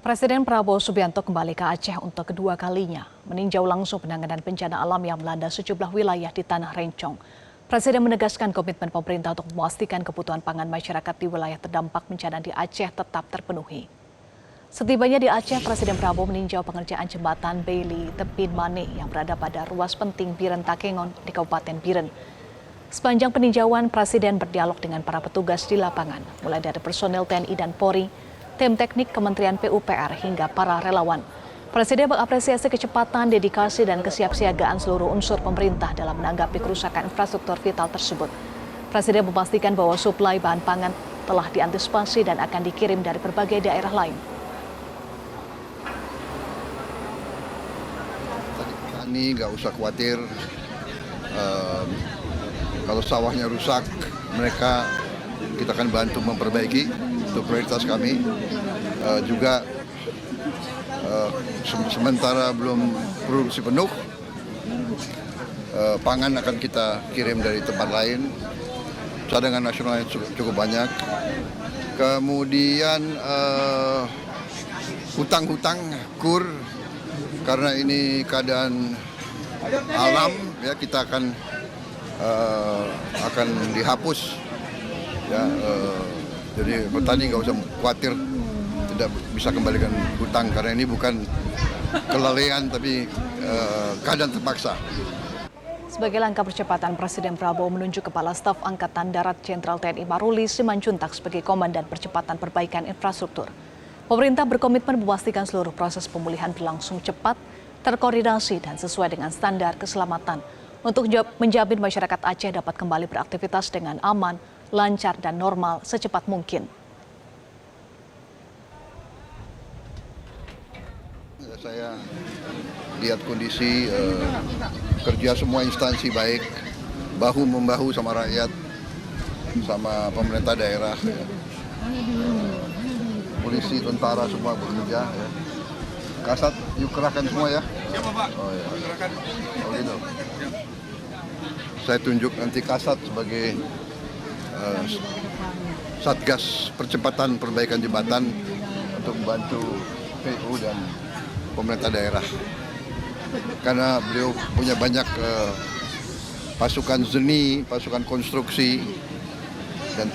Presiden Prabowo Subianto kembali ke Aceh untuk kedua kalinya, meninjau langsung penanganan bencana alam yang melanda sejumlah wilayah di Tanah Rencong. Presiden menegaskan komitmen pemerintah untuk memastikan kebutuhan pangan masyarakat di wilayah terdampak bencana di Aceh tetap terpenuhi. Setibanya di Aceh, Presiden Prabowo meninjau pengerjaan jembatan Bailey Tepin Mane yang berada pada ruas penting Biren Takengon di Kabupaten Biren. Sepanjang peninjauan, Presiden berdialog dengan para petugas di lapangan, mulai dari personel TNI dan Polri, tim teknik Kementerian PUPR hingga para relawan. Presiden mengapresiasi kecepatan, dedikasi, dan kesiapsiagaan seluruh unsur pemerintah dalam menanggapi kerusakan infrastruktur vital tersebut. Presiden memastikan bahwa suplai bahan pangan telah diantisipasi dan akan dikirim dari berbagai daerah lain. Petani nggak usah khawatir, kalau sawahnya rusak, kita akan bantu memperbaiki. Itu prioritas kami. Juga sementara belum produksi penuh, pangan akan kita kirim dari tempat lain. Cadangan nasionalnya cukup banyak. Kemudian hutang-hutang kur, karena ini keadaan alam, ya kita akan dihapus. Ya, jadi petani nggak usah khawatir tidak bisa kembalikan hutang, karena ini bukan kelalaian tapi keadaan terpaksa. Sebagai langkah percepatan, Presiden Prabowo menunjuk Kepala Staf Angkatan Darat Jenderal TNI Maruli Simanjuntak sebagai Komandan Percepatan Perbaikan Infrastruktur. Pemerintah berkomitmen memastikan seluruh proses pemulihan berlangsung cepat, terkoordinasi, dan sesuai dengan standar keselamatan untuk menjamin masyarakat Aceh dapat kembali beraktivitas dengan aman, lancar, dan normal secepat mungkin. Saya lihat kondisi kerja semua instansi baik, bahu-membahu sama rakyat, sama pemerintah daerah. Ya. Polisi, tentara semua bekerja. Ya. Kasat, yuk kerahkan semua ya. Siapa Pak? Oh, ya. Oh gitu. Saya tunjuk nanti Kasat sebagai Satgas Percepatan Perbaikan Jembatan untuk membantu PU dan pemerintah daerah. Karena beliau punya banyak pasukan seni, pasukan konstruksi, dan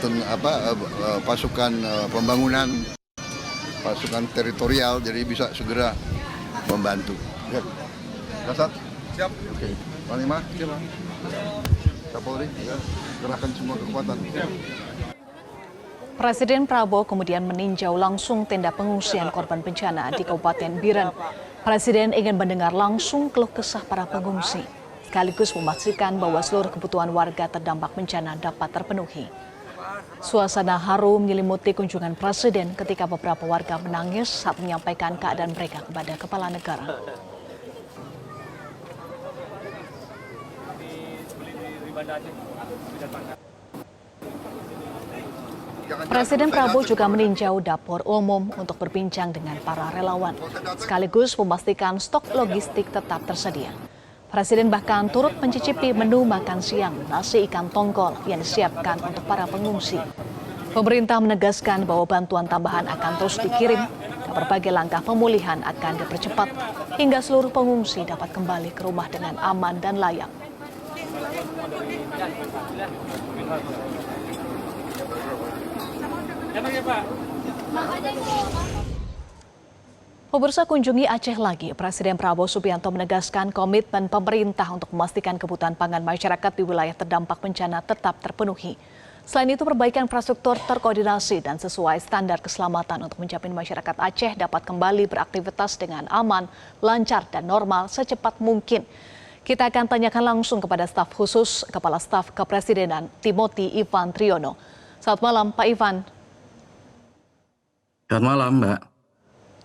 pasukan pembangunan, pasukan teritorial, jadi bisa segera membantu. Ya. Kasat? Siap. Oke. Panglima? Siap. Kapolri, ya. Kerahkan semua kekuatan. Presiden Prabowo kemudian meninjau langsung tenda pengungsian korban bencana di Kabupaten Biren. Presiden ingin mendengar langsung keluh kesah para pengungsi, sekaligus memastikan bahwa seluruh kebutuhan warga terdampak bencana dapat terpenuhi. Suasana haru menyelimuti kunjungan Presiden ketika beberapa warga menangis saat menyampaikan keadaan mereka kepada Kepala Negara. Presiden Prabowo juga meninjau dapur umum untuk berbincang dengan para relawan, sekaligus memastikan stok logistik tetap tersedia. Presiden bahkan turut mencicipi menu makan siang nasi ikan tongkol yang disiapkan untuk para pengungsi. Pemerintah menegaskan bahwa bantuan tambahan akan terus dikirim dan berbagai langkah pemulihan akan dipercepat hingga seluruh pengungsi dapat kembali ke rumah dengan aman dan layak. Pemirsa, kunjungi Aceh lagi. Presiden Prabowo Subianto menegaskan komitmen pemerintah untuk memastikan kebutuhan pangan masyarakat di wilayah terdampak bencana tetap terpenuhi. Selain itu, perbaikan infrastruktur terkoordinasi dan sesuai standar keselamatan untuk menjamin masyarakat Aceh dapat kembali beraktivitas dengan aman, lancar, dan normal secepat mungkin. Kita akan tanyakan langsung kepada staf khusus Kepala Staf Kepresidenan Timothy Ivan Triono. Selamat malam, Pak Ivan. Selamat malam, Mbak.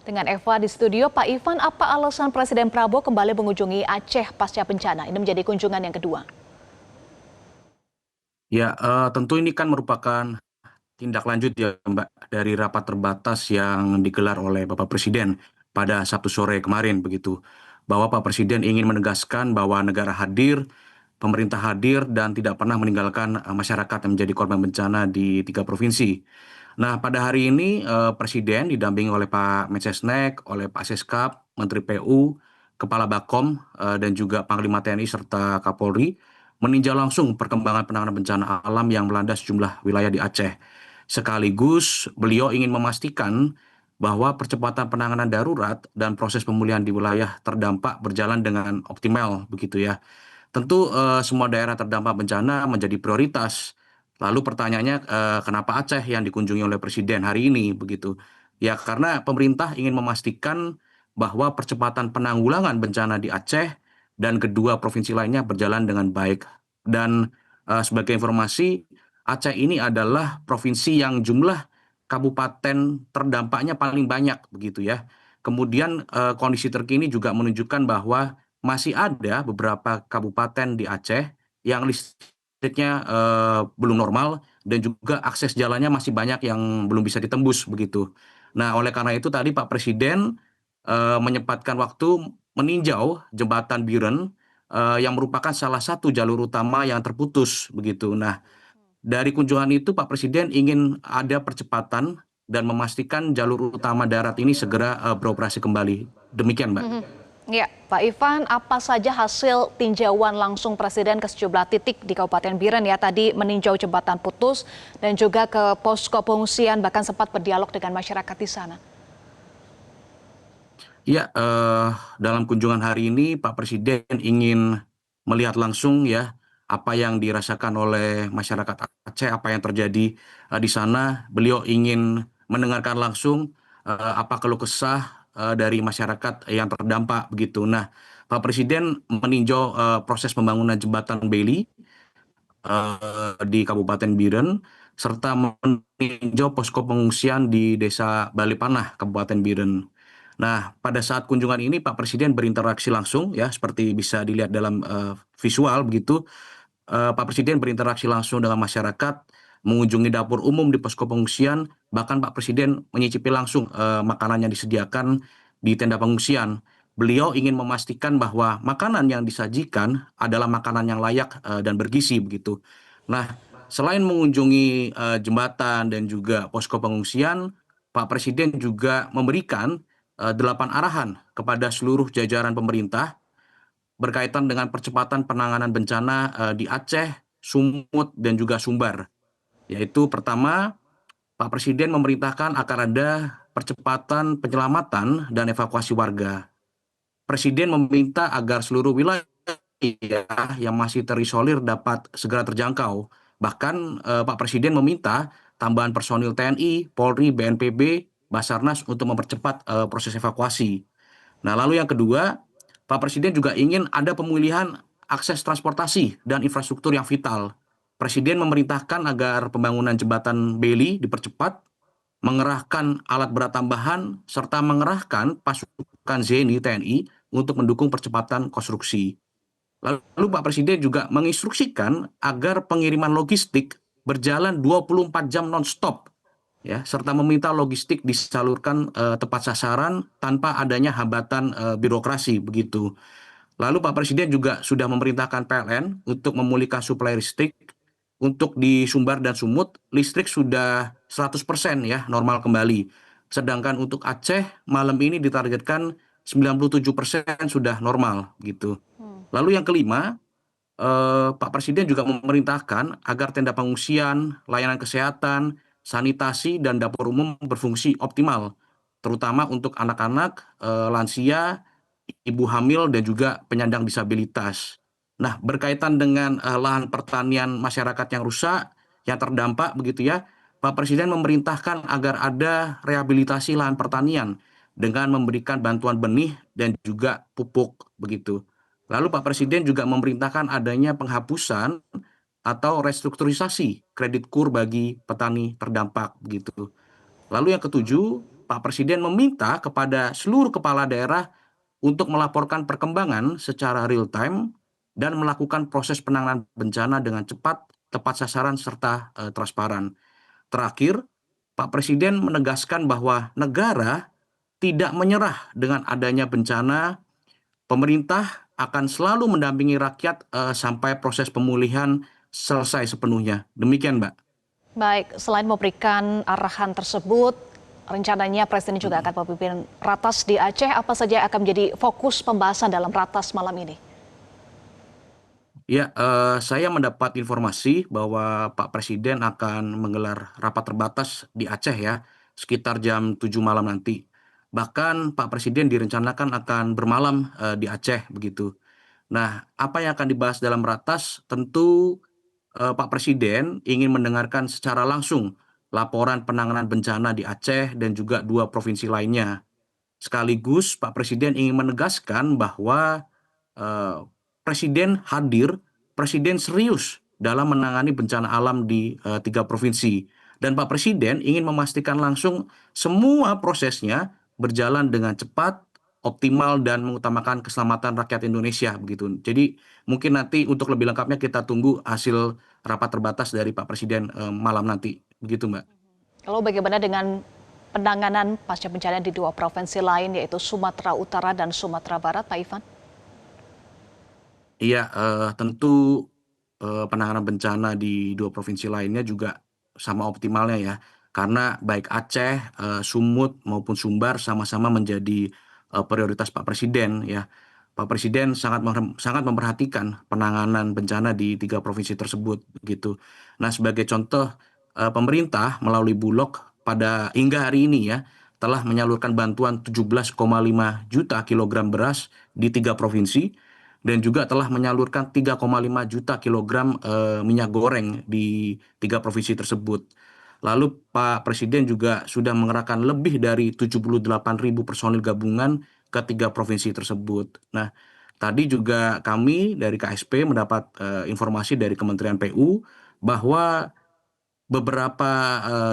Dengan Eva di studio, Pak Ivan, apa alasan Presiden Prabowo kembali mengunjungi Aceh pasca bencana? Ini menjadi kunjungan yang kedua. Ya, tentu ini kan merupakan tindak lanjut ya, Mbak, dari rapat terbatas yang digelar oleh Bapak Presiden pada Sabtu sore kemarin begitu. Bahwa Pak Presiden ingin menegaskan bahwa negara hadir, pemerintah hadir, dan tidak pernah meninggalkan masyarakat yang menjadi korban bencana di 3 provinsi. Nah, pada hari ini Presiden didampingi oleh Pak Mensesnek, oleh Pak Seskap, Menteri PU, Kepala Bakom, dan juga Panglima TNI serta Kapolri meninjau langsung perkembangan penanganan bencana alam yang melanda sejumlah wilayah di Aceh. Sekaligus beliau ingin memastikan bahwa percepatan penanganan darurat dan proses pemulihan di wilayah terdampak berjalan dengan optimal begitu ya. Tentu semua daerah terdampak bencana menjadi prioritas. Lalu pertanyaannya, kenapa Aceh yang dikunjungi oleh Presiden hari ini begitu? Ya karena pemerintah ingin memastikan bahwa percepatan penanggulangan bencana di Aceh dan kedua provinsi lainnya berjalan dengan baik. Dan sebagai informasi, Aceh ini adalah provinsi yang jumlah kabupaten terdampaknya paling banyak begitu ya. Kemudian kondisi terkini juga menunjukkan bahwa masih ada beberapa kabupaten di Aceh yang listriknya belum normal dan juga akses jalannya masih banyak yang belum bisa ditembus begitu. Nah, oleh karena itu tadi Pak Presiden menyempatkan waktu meninjau jembatan Biren yang merupakan salah satu jalur utama yang terputus begitu. Nah, dari kunjungan itu Pak Presiden ingin ada percepatan dan memastikan jalur utama darat ini segera beroperasi kembali. Demikian, Mbak. Ya, Pak Ivan, apa saja hasil tinjauan langsung Presiden ke sejumlah titik di Kabupaten Biren ya? Tadi meninjau jembatan putus dan juga ke posko pengungsian, bahkan sempat berdialog dengan masyarakat di sana. Ya, dalam kunjungan hari ini Pak Presiden ingin melihat langsung ya apa yang dirasakan oleh masyarakat Aceh, apa yang terjadi di sana. Beliau ingin mendengarkan langsung apa keluh kesah dari masyarakat yang terdampak begitu. Nah, Pak Presiden meninjau proses pembangunan jembatan Beli di Kabupaten Biren serta meninjau posko pengungsian di Desa Balipanah, Kabupaten Biren. Nah, pada saat kunjungan ini Pak Presiden berinteraksi langsung ya, seperti bisa dilihat dalam visual begitu. Pak Presiden berinteraksi langsung dengan masyarakat, mengunjungi dapur umum di posko pengungsian, bahkan Pak Presiden menyicipi langsung makanan yang disediakan di tenda pengungsian. Beliau ingin memastikan bahwa makanan yang disajikan adalah makanan yang layak dan bergizi begitu. Nah, selain mengunjungi jembatan dan juga posko pengungsian, Pak Presiden juga memberikan 8 arahan kepada seluruh jajaran pemerintah berkaitan dengan percepatan penanganan bencana di Aceh, Sumut, dan juga Sumbar. Yaitu pertama, Pak Presiden memerintahkan agar ada percepatan penyelamatan dan evakuasi warga. Presiden meminta agar seluruh wilayah yang masih terisolir dapat segera terjangkau. Bahkan Pak Presiden meminta tambahan personil TNI, Polri, BNPB, Basarnas untuk mempercepat proses evakuasi. Nah, lalu yang kedua, Pak Presiden juga ingin ada pemulihan akses transportasi dan infrastruktur yang vital. Presiden memerintahkan agar pembangunan jembatan Beli dipercepat, mengerahkan alat berat tambahan, serta mengerahkan pasukan ZENI TNI untuk mendukung percepatan konstruksi. Lalu Pak Presiden juga menginstruksikan agar pengiriman logistik berjalan 24 jam non-stop ya, serta meminta logistik disalurkan tepat sasaran tanpa adanya hambatan birokrasi begitu. Lalu Pak Presiden juga sudah memerintahkan PLN untuk memulihkan suplai listrik. Untuk di Sumbar dan Sumut, listrik sudah 100% ya normal kembali. Sedangkan untuk Aceh, malam ini ditargetkan 97% sudah normal gitu. Lalu yang kelima, Pak Presiden juga memerintahkan agar tenda pengungsian, layanan kesehatan, sanitasi, dan dapur umum berfungsi optimal, terutama untuk anak-anak, lansia, ibu hamil, dan juga penyandang disabilitas. Nah, berkaitan dengan lahan pertanian masyarakat yang rusak, yang terdampak begitu ya, Pak Presiden memerintahkan agar ada rehabilitasi lahan pertanian dengan memberikan bantuan benih dan juga pupuk begitu. Lalu Pak Presiden juga memerintahkan adanya penghapusan atau restrukturisasi kredit kur bagi petani terdampak begitu. Lalu yang ketujuh, Pak Presiden meminta kepada seluruh kepala daerah untuk melaporkan perkembangan secara real time dan melakukan proses penanganan bencana dengan cepat, tepat sasaran, serta transparan. Terakhir, Pak Presiden menegaskan bahwa negara tidak menyerah dengan adanya bencana. Pemerintah akan selalu mendampingi rakyat sampai proses pemulihan selesai sepenuhnya. Demikian, Mbak. Baik, selain memberikan arahan tersebut, rencananya Presiden juga akan memimpin Ratas di Aceh. Apa saja yang akan menjadi fokus pembahasan dalam Ratas malam ini? Ya, saya mendapat informasi bahwa Pak Presiden akan menggelar rapat terbatas di Aceh ya, sekitar jam 7 malam nanti. Bahkan Pak Presiden direncanakan akan bermalam di Aceh begitu. Nah, apa yang akan dibahas dalam ratas? Tentu Pak Presiden ingin mendengarkan secara langsung laporan penanganan bencana di Aceh dan juga dua provinsi lainnya. Sekaligus Pak Presiden ingin menegaskan bahwa eh, Presiden hadir, Presiden serius dalam menangani bencana alam di tiga provinsi. Dan Pak Presiden ingin memastikan langsung semua prosesnya berjalan dengan cepat, optimal, dan mengutamakan keselamatan rakyat Indonesia begitu. Jadi mungkin nanti untuk lebih lengkapnya kita tunggu hasil rapat terbatas dari Pak Presiden malam nanti. Begitu, Mbak. Lalu bagaimana dengan penanganan pasca bencana di dua provinsi lain yaitu Sumatera Utara dan Sumatera Barat, Pak Ivan? Iya, tentu, penanganan bencana di 2 provinsi lainnya juga sama optimalnya ya. Karena baik Aceh, Sumut, maupun Sumbar sama-sama menjadi, prioritas Pak Presiden ya. Pak Presiden sangat memperhatikan penanganan bencana di 3 provinsi tersebut, gitu. Nah, sebagai contoh, pemerintah melalui Bulog pada hingga hari ini ya, telah menyalurkan bantuan 17,5 juta kilogram beras di 3 provinsi dan juga telah menyalurkan 3,5 juta kilogram minyak goreng di tiga provinsi tersebut. Lalu Pak Presiden juga sudah mengerahkan lebih dari 78.000 personil gabungan ke tiga provinsi tersebut. Nah, tadi juga kami dari KSP mendapat informasi dari Kementerian PU bahwa beberapa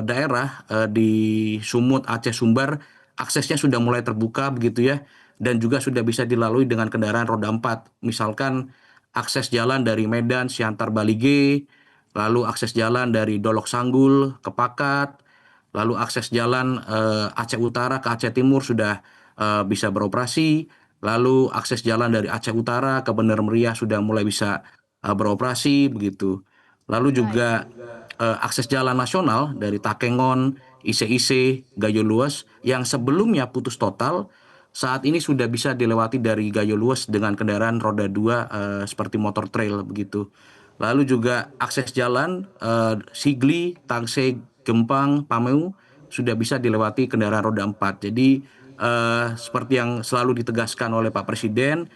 daerah di Sumut, Aceh, Sumbar aksesnya sudah mulai terbuka begitu ya, dan juga sudah bisa dilalui dengan kendaraan roda 4. Misalkan akses jalan dari Medan, Siantar, Balige, lalu akses jalan dari Dolok Sanggul ke Pakat, lalu akses jalan Aceh Utara ke Aceh Timur sudah bisa beroperasi, lalu akses jalan dari Aceh Utara ke Bener Meriah sudah mulai bisa beroperasi begitu. Lalu Baik. juga akses jalan nasional dari Takengon, IC-IC, Gayo Luas yang sebelumnya putus total, saat ini sudah bisa dilewati dari Gayo Luas dengan kendaraan roda 2 seperti motor trail begitu. Lalu juga akses jalan Sigli, Tangsel, Gempang, Pameu sudah bisa dilewati kendaraan roda 4. Jadi seperti yang selalu ditegaskan oleh Pak Presiden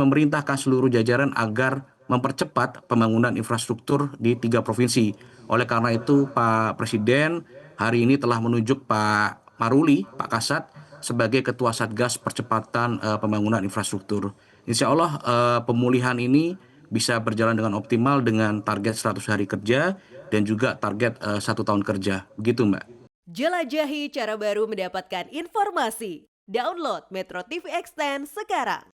memerintahkan seluruh jajaran agar mempercepat pembangunan infrastruktur di tiga provinsi. Oleh karena itu, Pak Presiden hari ini telah menunjuk Pak Maruli, Pak Kasat, sebagai Ketua Satgas Percepatan Pembangunan Infrastruktur. Insya Allah pemulihan ini bisa berjalan dengan optimal dengan target 100 hari kerja dan juga target 1 tahun kerja. Begitu, Mbak. Jelajahi cara baru mendapatkan informasi. Download Metro TV Extend sekarang.